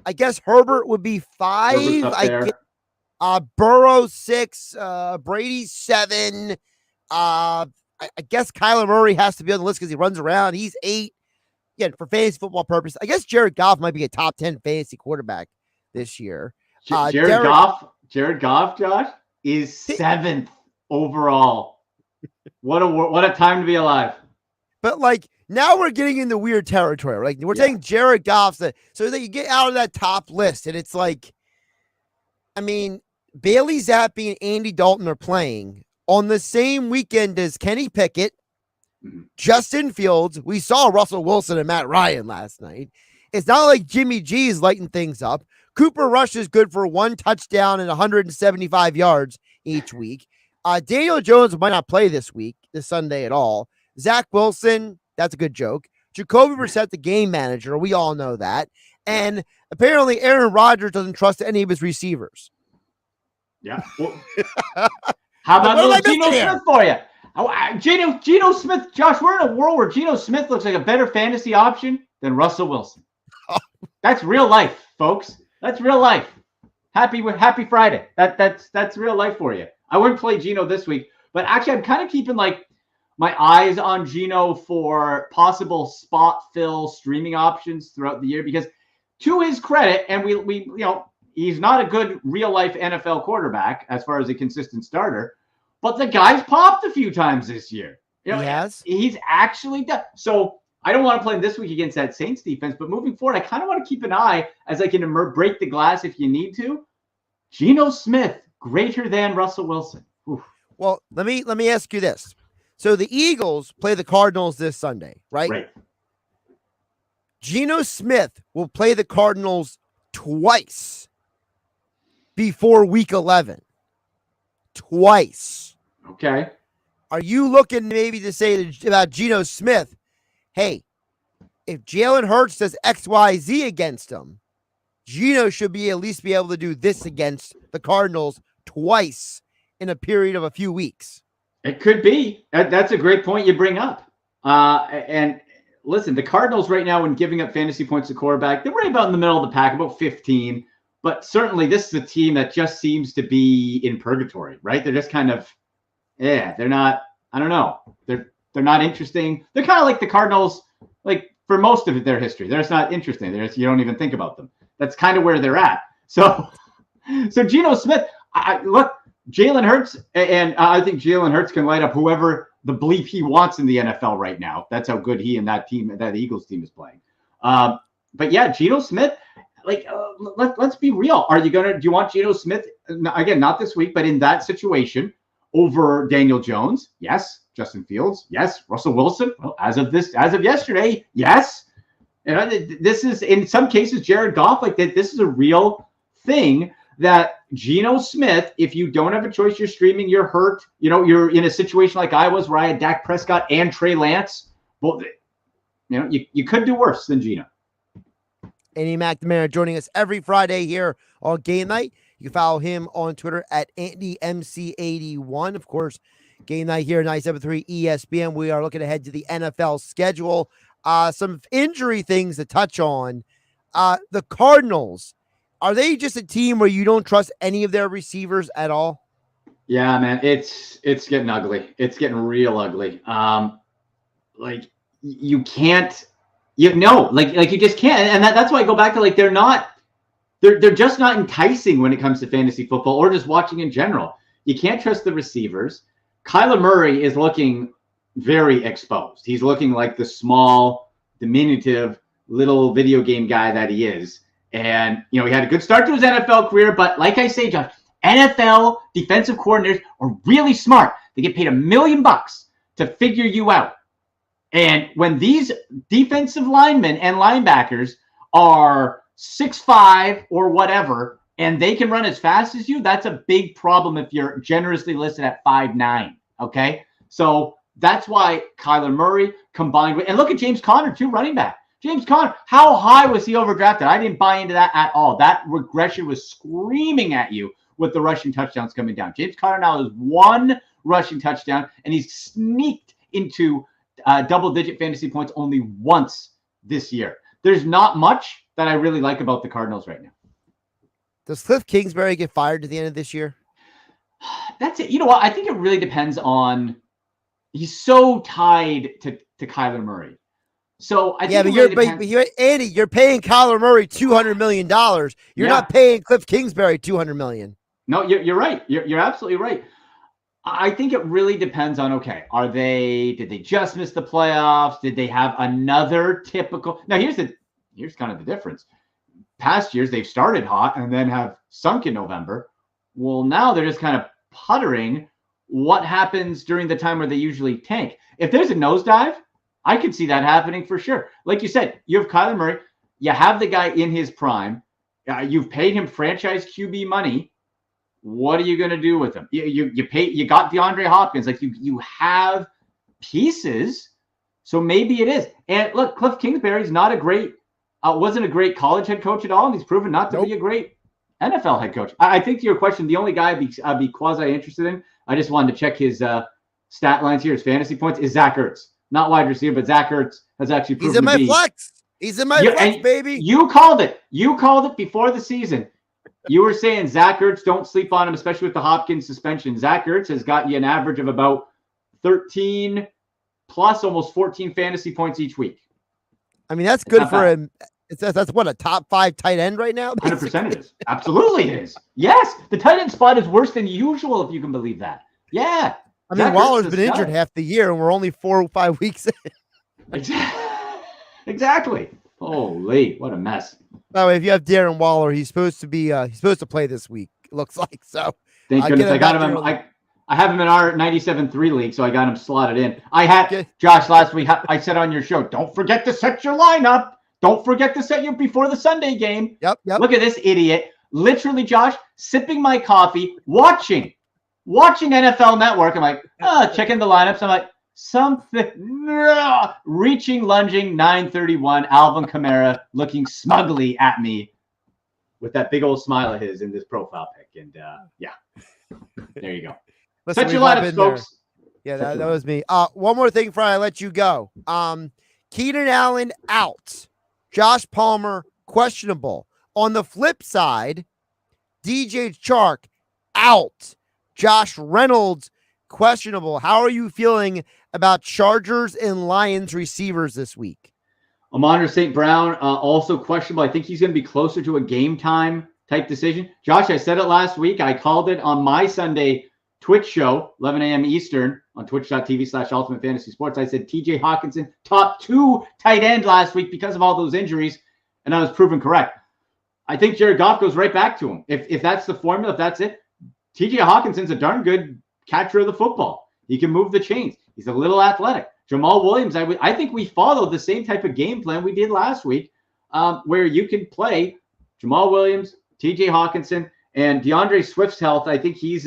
I guess Herbert would be 5, Burrow 6, Brady 7, I guess Kyler Murray has to be on the list because he runs around, he's 8. Yeah, for fantasy football purpose, I guess Jared Goff might be a top 10 fantasy quarterback this year. Jared Goff, Josh, is 7th overall. What a time to be alive. But like now we're getting into weird territory. Like we're saying Jared Goff's so that you get out of that top list, and it's like, I mean, Bailey Zappi and Andy Dalton are playing on the same weekend as Kenny Pickett, Justin Fields. We saw Russell Wilson and Matt Ryan last night. It's not like Jimmy G is lighting things up. Cooper Rush is good for 1 touchdown and 175 yards each week. Daniel Jones might not play this Sunday at all. Zach Wilson, that's a good joke. Jacoby Brissett, the game manager, we all know that. And apparently Aaron Rodgers doesn't trust any of his receivers. Yeah. Well, how about little Geno Smith for you? Geno Smith, Josh, we're in a world where Geno Smith looks like a better fantasy option than Russell Wilson. That's real life, folks. That's real life. Happy Friday. That's real life for you. I wouldn't play Geno this week, but actually I'm kind of keeping like my eyes on Geno for possible spot fill streaming options throughout the year, because to his credit, and we he's not a good real life NFL quarterback as far as a consistent starter, but the guy's popped a few times this year. He's actually done. So I don't want to play him this week against that Saints defense, but moving forward, I kind of want to keep an eye as I can break the glass if you need to. Geno Smith, greater than Russell Wilson. Oof. Well, let me ask you this. So the Eagles play the Cardinals this Sunday, right? Right. Geno Smith will play the Cardinals twice before week 11. Twice. Okay. Are you looking maybe to say about Geno Smith, hey, if Jalen Hurts does XYZ against him, Geno should at least be able to do this against the Cardinals twice in a period of a few weeks? It could be. That's a great point you bring up. And listen, the Cardinals right now, when giving up fantasy points to quarterback, they're right about in the middle of the pack, about 15. But certainly this is a team that just seems to be in purgatory, right? They're just kind of, they're not, I don't know. They're not interesting. They're kind of like the Cardinals, like for most of their history. They're just not interesting. You don't even think about them. That's kind of where they're at. So Geno Smith, look, Jalen Hurts, and I think Jalen Hurts can light up whoever the bleep he wants in the NFL right now. That's how good he and that Eagles team is playing. But yeah, Geno Smith, let's be real. Do you want Geno Smith, again, not this week, but in that situation over Daniel Jones? Yes. Justin Fields? Yes. Russell Wilson? Well, as of yesterday, yes. And this is, in some cases, Jared Goff, this is a real thing that Geno Smith, if you don't have a choice, you're streaming, you're hurt, you're in a situation like I was where I had Dak Prescott and Trey Lance. Well, you could do worse than Geno. Andy McNamara joining us every Friday here on Game Night. You can follow him on Twitter at AndyMC81. Of course, Game Night here, 97.3 ESPN. We are looking ahead to the NFL schedule. Some injury things to touch on. The Cardinals, are they just a team where you don't trust any of their receivers at all? Yeah, man, it's getting ugly. It's getting real ugly. You can't, you just can't. And that's why I go back to they're just not enticing when it comes to fantasy football or just watching in general. You can't trust the receivers. Kyler Murray is looking very exposed. He's looking like the small, diminutive little video game guy that he is. And, he had a good start to his NFL career, but like I say, Josh, NFL defensive coordinators are really smart. They get paid $1 million to figure you out. And when these defensive linemen and linebackers are 6'5" or whatever, and they can run as fast as you, that's a big problem if you're generously listed at 5'9", okay? So that's why Kyler Murray combined with, and look at James Conner too, running back. James Conner, how high was he overdrafted? I didn't buy into that at all. That regression was screaming at you with the rushing touchdowns coming down. James Conner now has 1 rushing touchdown, and he's sneaked into double-digit fantasy points only once this year. There's not much that I really like about the Cardinals right now. Does Cliff Kingsbury get fired at the end of this year? That's it. You know what? I think it really depends on. He's so tied to Kyler Murray. So I think Andy, you're paying Kyler Murray $200 million. You're not paying Cliff Kingsbury $200 million. No, you're right. You're absolutely right. I think it really depends on, did they just miss the playoffs? Did they have another typical? Now here's kind of the difference. Past years they've started hot and then have sunk in November. Well, now they're just kind of puttering. What happens during the time where they usually tank? If there's a nosedive, I could see that happening for sure. Like you said, you have Kyler Murray, you have the guy in his prime. You've paid him franchise QB money. What are you going to do with him? You got DeAndre Hopkins. Like you have pieces, so maybe it is. And look, Cliff Kingsbury's not wasn't a great college head coach at all, and he's proven not to be a great NFL head coach. I think to your question, the only guy I'd be quasi interested in, I just wanted to check his stat lines here, his fantasy points, is Zach Ertz. Not wide receiver, but Zach Ertz has actually proven he's in to my be. flex. He's in my flex, baby. You called it. You called it before the season. You were saying Zach Ertz, don't sleep on him, especially with the Hopkins suspension. Zach Ertz has got you an average of about 13 plus almost 14 fantasy points each week. I mean, that's good for him. That's what, a top 5 tight end right now? 100% it is. Absolutely it is. Yes, the tight end spot is worse than usual, if you can believe that. Yeah. I mean, Waller's been injured half the year, and we're only 4 or 5 weeks in. Exactly. Holy, what a mess. By the way, if you have Darren Waller, he's supposed to play this week. It looks like so. Thank goodness I got him. I have him in our 97.3 league, so I got him slotted in. I had Josh last week. I said on your show, don't forget to set your lineup. Don't forget to set you before the Sunday game. Yep. Look at this idiot. Literally, Josh, sipping my coffee, watching NFL Network. I'm like, checking the lineups. I'm like, reaching, lunging, 931, Alvin Kamara looking smugly at me with that big old smile of his in this profile pic. And there you go. Listen, set your lineups, folks. Yeah, that was me. One more thing before I let you go. Keenan Allen out. Josh Palmer questionable. On the flip side, DJ Chark out. Josh Reynolds questionable. How are you feeling about Chargers and Lions receivers this week? Amon St. Brown also questionable. I think he's going to be closer to a game time type decision. Josh, I said it last week. I called it on my Sunday Twitch show, 11 a.m. Eastern on twitch.tv/Ultimate Fantasy Sports. I said TJ Hawkinson, top 2 tight end last week because of all those injuries, and I was proven correct. I think Jared Goff goes right back to him. If that's the formula, if that's it, TJ Hawkinson's a darn good catcher of the football. He can move the chains. He's a little athletic. Jamal Williams, I think we followed the same type of game plan we did last week, where you can play Jamal Williams, TJ Hawkinson, and DeAndre Swift's health. I think he's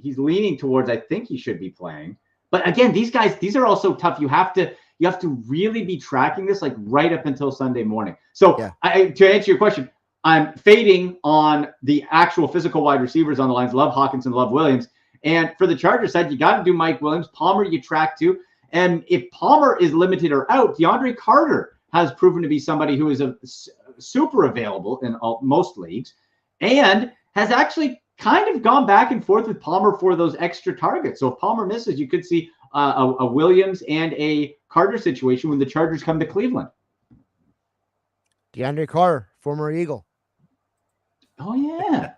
leaning towards, I think he should be playing. But again, these are also tough. You have to really be tracking this like right up until Sunday morning. So to answer your question, I'm fading on the actual physical wide receivers on the lines. Love Hawkinson, love Williams. And for the Chargers side, you got to do Mike Williams. Palmer, you track to. And if Palmer is limited or out, DeAndre Carter has proven to be somebody who is super available in most leagues and has actually kind of gone back and forth with Palmer for those extra targets. So if Palmer misses, you could see a Williams and a Carter situation when the Chargers come to Cleveland. DeAndre Carter, former Eagle. Oh yeah,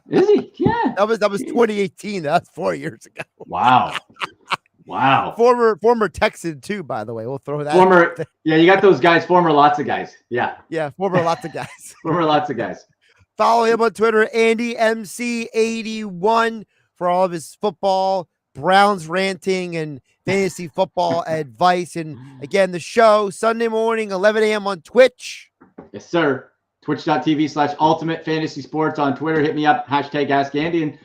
is he? Yeah, that was 2018. That's 4 years ago. Wow. Former Texan too, by the way. We'll throw that. You got those guys. Former lots of guys. Yeah. Former lots of guys. Former lots of guys. Follow him on Twitter, AndyMC81, for all of his football, Browns ranting, and fantasy football advice. And again, the show Sunday morning, 11 a.m. on Twitch. Yes, sir. Twitch.tv/Ultimate Fantasy Sports on Twitter. Hit me up, #AskAndy. And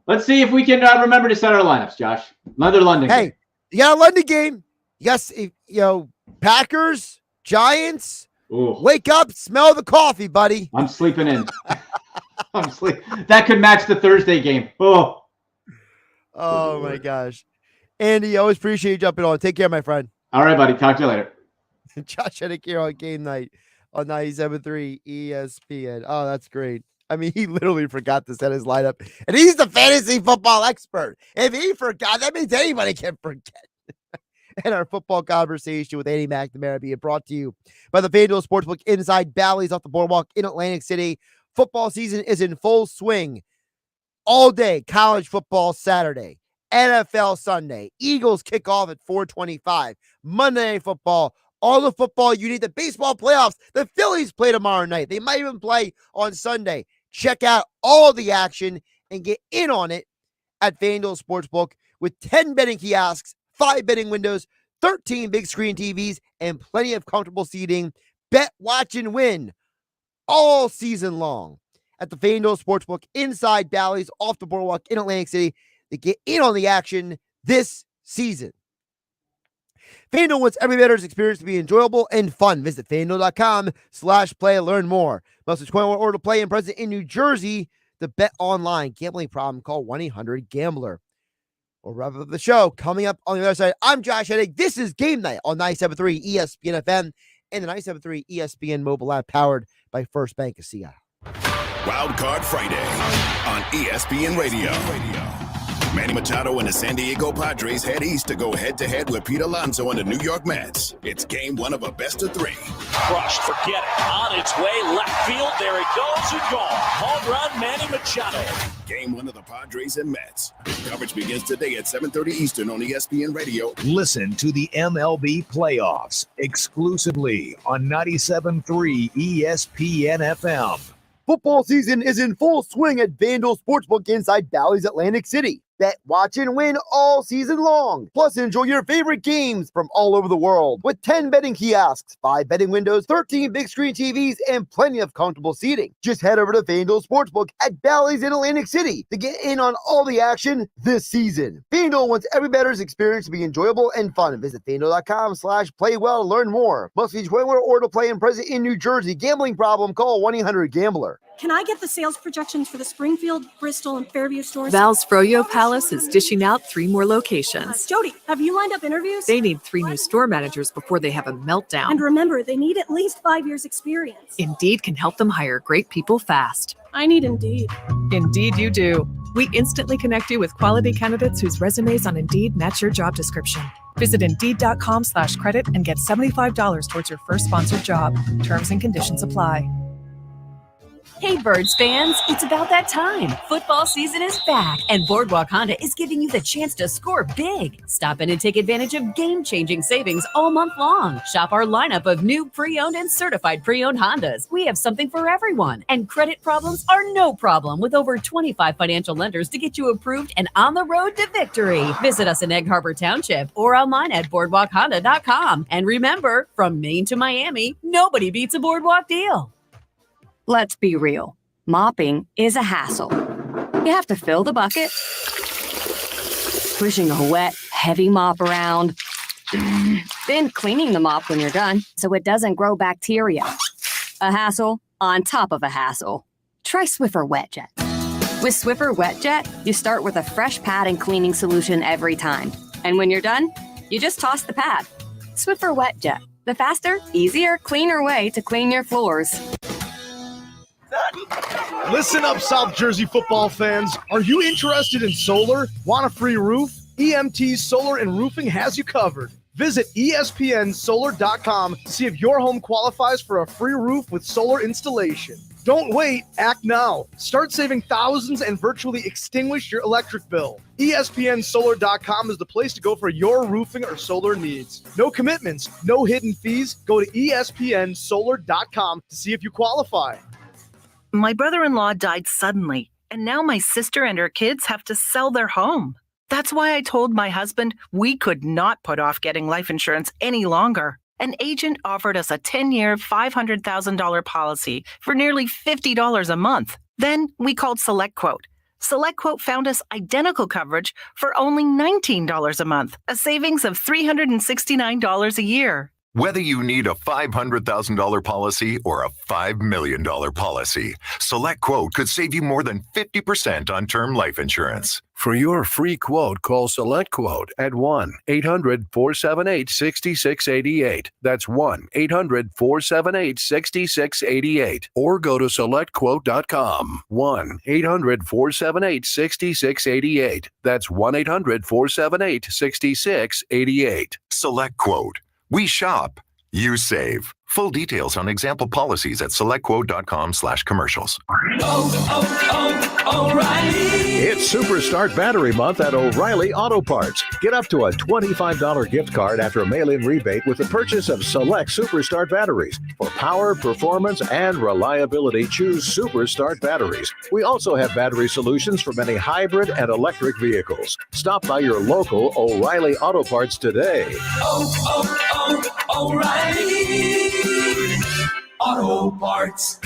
let's see if we can remember to set our lineups, Josh. Another London game. Hey, you got a London game. Yes, Packers, Giants. Ooh. Wake up, smell the coffee, buddy. I'm sleeping in. That could match the Thursday game. Oh my gosh. Andy, I always appreciate you jumping on. Take care, my friend. All right, buddy. Talk to you later. Josh Hennig here on Game Night on 97.3 ESPN. Oh, that's great. I mean, he literally forgot to set his lineup, and he's the fantasy football expert. If he forgot, that means anybody can forget. And our football conversation with Andy McNamara being brought to you by the FanDuel Sportsbook inside Bally's off the boardwalk in Atlantic City. Football season is in full swing. All day, college football Saturday, NFL Sunday, Eagles kick off at 4:25, Monday Night Football, all the football you need, the baseball playoffs, the Phillies play tomorrow night. They might even play on Sunday. Check out all the action and get in on it at FanDuel Sportsbook with 10 betting kiosks, 5 betting windows, 13 big screen TVs, and plenty of comfortable seating. Bet, watch, and win all season long at the FanDuel Sportsbook inside Bally's off the boardwalk in Atlantic City to get in on the action this season. FanDuel wants every bettor's experience to be enjoyable and fun. Visit FanDuel.com/play to learn more. Must be 21 or to play and present in New Jersey. To bet online. Gambling problem? Call 1-800-GAMBLER. We'll wrap up the show. Coming up on the other side, I'm Josh Hennig. This is Game Night on 97.3 ESPN FM and the 97.3 ESPN mobile app powered by First Bank of Seattle. Wild Card Friday on ESPN Radio. Manny Machado and the San Diego Padres head east to go head-to-head with Pete Alonso and the New York Mets. It's game one of a best-of-3. Crushed, forget it. On its way, left field, there it goes, and gone. Home run, Manny Machado. Game one of the Padres and Mets. Coverage begins today at 7:30 Eastern on ESPN Radio. Listen to the MLB playoffs exclusively on 97.3 ESPN FM. Football season is in full swing at FanDuel Sportsbook inside Bally's Atlantic City. Bet, watch, and win all season long. Plus, enjoy your favorite games from all over the world with 10 betting kiosks, 5 betting windows, 13 big screen TVs, and plenty of comfortable seating. Just head over to FanDuel Sportsbook at Bally's in Atlantic City to get in on all the action this season. FanDuel wants every bettor's experience to be enjoyable and fun. Visit FanDuel.com/playwell to learn more. Must be 21 or to play and present in New Jersey. Gambling problem? Call 1-800-GAMBLER. Can I get the sales projections for the Springfield, Bristol, and Fairview stores? Val's Froyo Palace is dishing out 3 more locations. Jody, have you lined up interviews? They need 3 new store managers before they have a meltdown. And remember, they need at least 5 years experience. Indeed can help them hire great people fast. I need Indeed. Indeed you do. We instantly connect you with quality candidates whose resumes on Indeed match your job description. Visit Indeed.com/credit and get $75 towards your first sponsored job. Terms and conditions apply. Hey, Birds fans, it's about that time. Football season is back, and Boardwalk Honda is giving you the chance to score big. Stop in and take advantage of game-changing savings all month long. Shop our lineup of new pre-owned and certified pre-owned Hondas. We have something for everyone, and credit problems are no problem with over 25 financial lenders to get you approved and on the road to victory. Visit us in Egg Harbor Township or online at boardwalkhonda.com. And remember, from Maine to Miami, nobody beats a Boardwalk deal. Let's be real. Mopping is a hassle. You have to fill the bucket, pushing a wet, heavy mop around, then cleaning the mop when you're done so it doesn't grow bacteria. A hassle on top of a hassle. Try Swiffer WetJet. With Swiffer WetJet, you start with a fresh pad and cleaning solution every time. And when you're done, you just toss the pad. Swiffer WetJet, the faster, easier, cleaner way to clean your floors. Listen up, South Jersey football fans. Are you interested in solar? Want a free roof? EMT Solar and Roofing has you covered. Visit ESPNsolar.com to see if your home qualifies for a free roof with solar installation. Don't wait, act now. Start saving thousands and virtually extinguish your electric bill. ESPNsolar.com is the place to go for your roofing or solar needs. No commitments, no hidden fees. Go to ESPNsolar.com to see if you qualify. My brother-in-law died suddenly, and now my sister and her kids have to sell their home. That's why I told my husband we could not put off getting life insurance any longer. An agent offered us a 10-year, $500,000 policy for nearly $50 a month. Then we called SelectQuote. SelectQuote found us identical coverage for only $19 a month, a savings of $369 a year. Whether you need a $500,000 policy or a $5 million policy, SelectQuote could save you more than 50% on term life insurance. For your free quote, call SelectQuote at 1-800-478-6688. That's 1-800-478-6688. Or go to SelectQuote.com. 1-800-478-6688. That's 1-800-478-6688. SelectQuote. We shop, you save. Full details on example policies at selectquote.com/commercials. O'Reilly. It's Super Start Battery Month at O'Reilly Auto Parts. Get up to a $25 gift card after a mail-in rebate with the purchase of select Super Start batteries. For power, performance, and reliability, choose Super Start batteries. We also have battery solutions for many hybrid and electric vehicles. Stop by your local O'Reilly Auto Parts today. O'Reilly Auto Parts.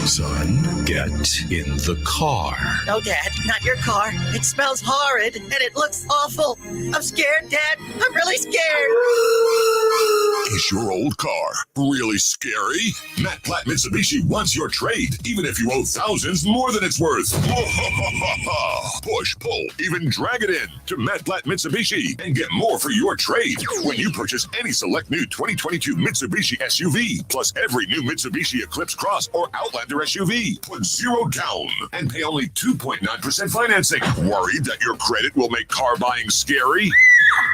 Son, get in the car. No, Dad, not your car. It smells horrid and it looks awful. I'm scared, Dad. I'm really scared. Is your old car really scary? Matt Platt Mitsubishi wants your trade, even if you owe thousands more than it's worth. Push, pull, even drag it in to Matt Platt Mitsubishi and get more for your trade when you purchase any select new 2022 Mitsubishi SUV, plus every new Mitsubishi Eclipse Cross or Outlander SUV. Put $0 down and pay only 2.9% financing. Worried that your credit will make car buying scary?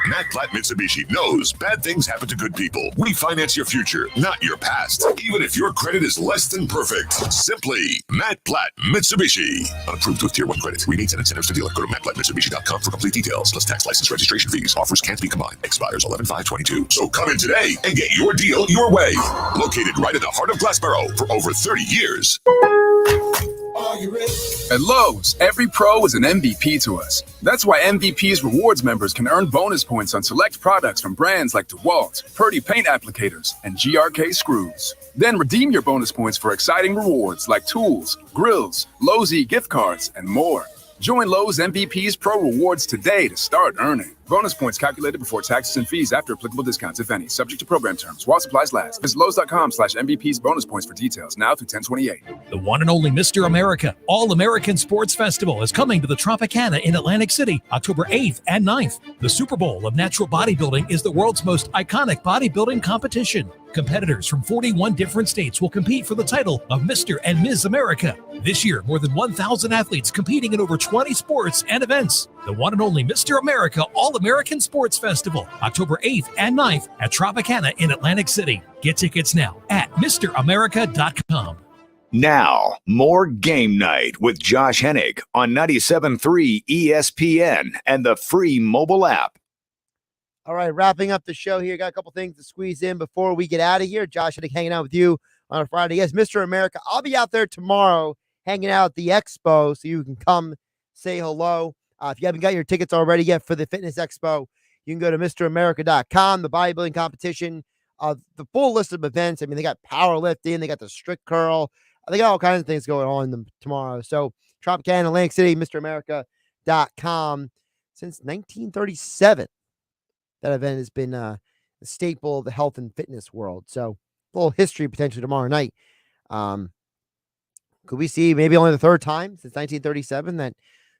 Matt Platt Mitsubishi knows bad things happen to good people. We finance your future, not your past, even if your credit is less than perfect. Simply Matt Platt Mitsubishi. Approved with Tier 1 credit. Rebates and incentives to dealer. Go to mattplattmitsubishi.com for complete details, plus tax, license, registration fees. Offers can't be combined. Expires 11/5/22. So come in today and get your deal your way. Located right in the heart of Glassboro for over 30 years. At Lowe's, every pro is an MVP to us. That's why MVP's rewards members can earn bonus points on select products from brands like DeWalt, Purdy Paint Applicators, and GRK Screws. Then redeem your bonus points for exciting rewards like tools, grills, Lowe's gift cards, and more. Join Lowe's MVP's Pro Rewards today to start earning. Bonus points calculated before taxes and fees after applicable discounts, if any. Subject to program terms. While supplies last. Visit Lowe's.com/MVP's bonus points for details. Now through 10/28. The one and only Mr. America All-American Sports Festival is coming to the Tropicana in Atlantic City, October 8th and 9th. The Super Bowl of natural bodybuilding is the world's most iconic bodybuilding competition. Competitors from 41 different states will compete for the title of Mr. and Ms. America. This year, more than 1,000 athletes competing in over 20 sports and events. The one and only Mr. America All-American Sports Festival, October 8th and 9th at Tropicana in Atlantic City. Get tickets now at MrAmerica.com. Now, more Game Night with Josh Hennig on 97.3 ESPN and the free mobile app. All right, wrapping up the show here. Got a couple things to squeeze in before we get out of here. Josh Hennig hanging out with you on a Friday. Yes, Mr. America. I'll be out there tomorrow hanging out at the expo, so you can come say hello. If you haven't got your tickets already yet for the Fitness Expo, you can go to MrAmerica.com, the bodybuilding competition, the full list of events. I mean, they got powerlifting, they got the strict curl, they got all kinds of things going on in them tomorrow. So, Tropicana, Atlantic City, MrAmerica.com. Since 1937, that event has been a staple of the health and fitness world. So, a little history potentially tomorrow night. Could we see maybe only the third time since 1937 that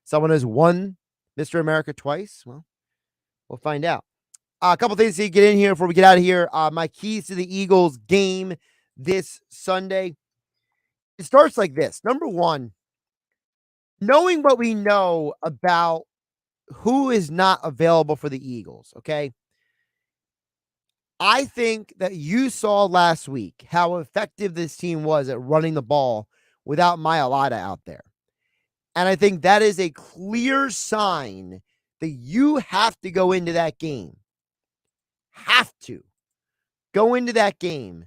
someone has won Mr. America twice? Well, we'll find out. A couple things to get in here before we get out of here. My keys to the Eagles game this Sunday. It starts like this. Number one, knowing what we know about who is not available for the Eagles, okay? I think that you saw last week how effective this team was at running the ball without Mailata out there. And I think that is a clear sign that you have to go into that game. Have to go into that game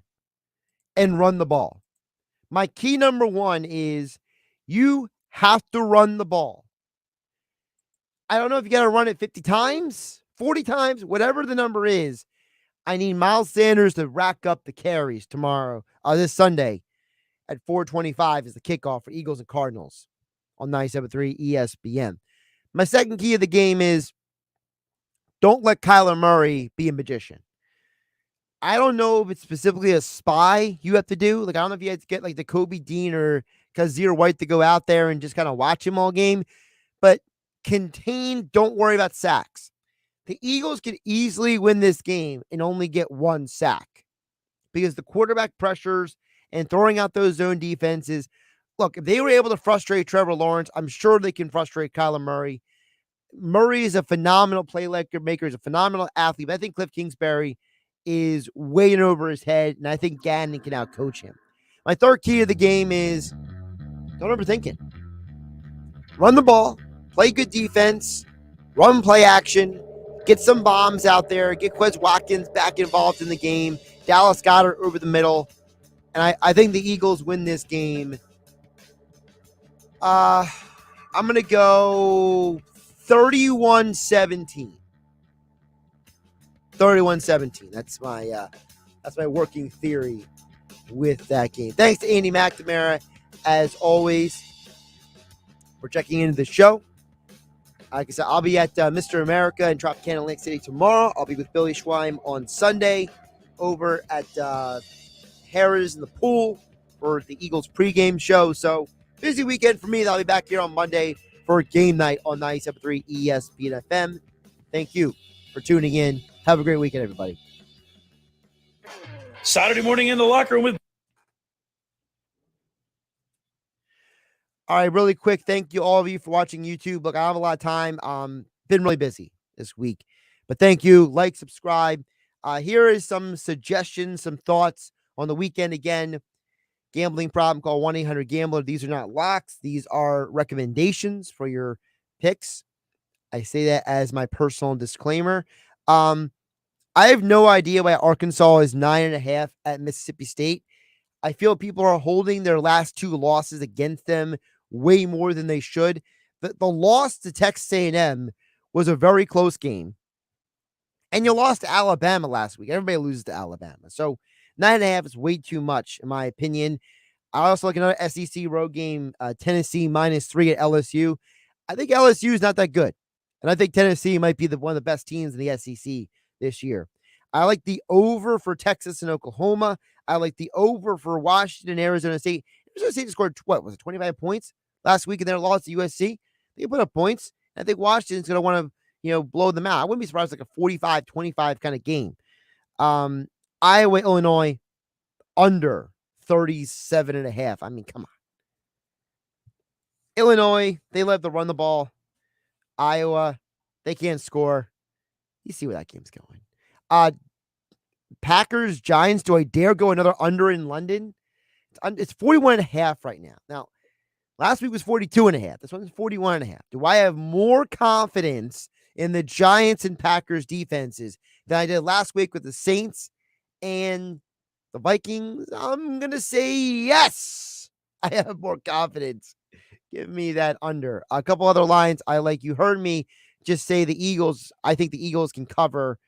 and run the ball. My key number one is you have to run the ball. I don't know if you got to run it 50 times, 40 times, whatever the number is. I need Miles Sanders to rack up the carries tomorrow, this Sunday at 4:25 is the kickoff for Eagles and Cardinals on 97.3 ESPN. My second key of the game is don't let Kyler Murray be a magician. I don't know if it's specifically a spy you have to do. Like, I don't know if you have to get like the Kobe Dean or Kazir White to go out there and just kind of watch him all game, but contain, don't worry about sacks. The Eagles could easily win this game and only get one sack because the quarterback pressures and throwing out those zone defenses. Look, if they were able to frustrate Trevor Lawrence, I'm sure they can frustrate Kyler Murray. Murray is a phenomenal playmaker, is a phenomenal athlete. But I think Cliff Kingsbury is way in over his head, and I think Gannon can outcoach him. My third key to the game is don't overthink it. Run the ball, play good defense, run play action, get some bombs out there, get Quez Watkins back involved in the game, Dallas Goedert over the middle, and I think the Eagles win this game. I'm going to go 31-17. 31-17. That's my working theory with that game. Thanks to Andy McNamara, as always, for checking into the show. Like I said, I'll be at Mr. America in Tropicana Atlantic City tomorrow. I'll be with Billy Schweim on Sunday over at Harrah's in the pool for the Eagles pregame show. So busy weekend for me. I'll be back here on Monday for Game Night on 97.3 ESPN FM. Thank you for tuning in. Have a great weekend, everybody. Saturday morning in the locker room with. All right, really quick. Thank you, all of you, for watching YouTube. Look, I have a lot of time. Been really busy this week, but thank you. Like, subscribe. Here is some suggestions, some thoughts on the weekend. Again, gambling problem, call 1-800-GAMBLER. These are not locks. These are recommendations for your picks. I say that as my personal disclaimer. I have no idea why Arkansas is 9.5 at Mississippi State. I feel people are holding their last two losses against them way more than they should. The loss to Texas A&M was a very close game. And you lost to Alabama last week. Everybody loses to Alabama. So 9.5 is way too much, in my opinion. I also like another SEC road game, Tennessee -3 at LSU. I think LSU is not that good. And I think Tennessee might be one of the best teams in the SEC this year. I like the over for Texas and Oklahoma. I like the over for Washington, Arizona State. Arizona State scored, 25 points last week in their loss to USC? They put up points. I think Washington's going to want to, blow them out. I wouldn't be surprised like a 45-25 kind of game. Iowa, Illinois, under 37.5. I mean, come on. Illinois, they love to run the ball. Iowa, they can't score. You see where that game's going. Packers, Giants, do I dare go another under in London? It's 41.5 right now. Now, last week was 42.5. This one's 41.5. Do I have more confidence in the Giants and Packers defenses than I did last week with the Saints and the Vikings? I'm going to say yes. I have more confidence. Give me that under. A couple other lines I like. You heard me just say the Eagles. I think the Eagles can cover.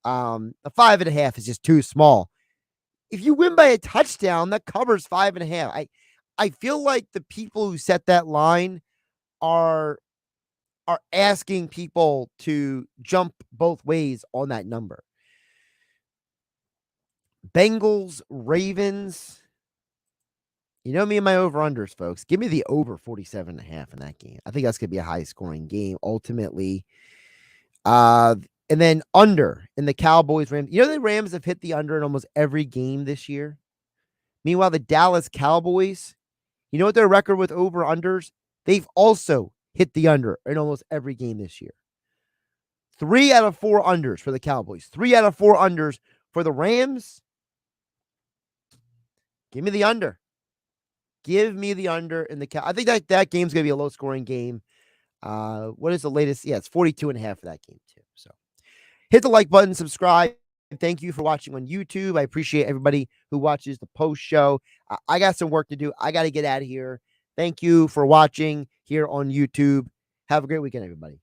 The 5.5 is just too small. If you win by a touchdown, that covers 5.5. I feel like the people who set that line are asking people to jump both ways on that number. Bengals, Ravens. You know me and my over-unders, folks. Give me the over 47.5 in that game. I think that's going to be a high-scoring game, ultimately. And then under in the Cowboys, Rams. You know the Rams have hit the under in almost every game this year? Meanwhile, the Dallas Cowboys, you know what their record with over-unders? They've also hit the under in almost every game this year. 3 out of 4 unders for the Cowboys. 3 out of 4 unders for the Rams. Give me the under. Give me the under in the I think that game's going to be a low-scoring game. What is the latest? Yeah, it's 42.5 for that game, too. So hit the like button, subscribe. Thank you for watching on YouTube. I appreciate everybody who watches the post show. I got some work to do. I got to get out of here. Thank you for watching here on YouTube. Have a great weekend, everybody.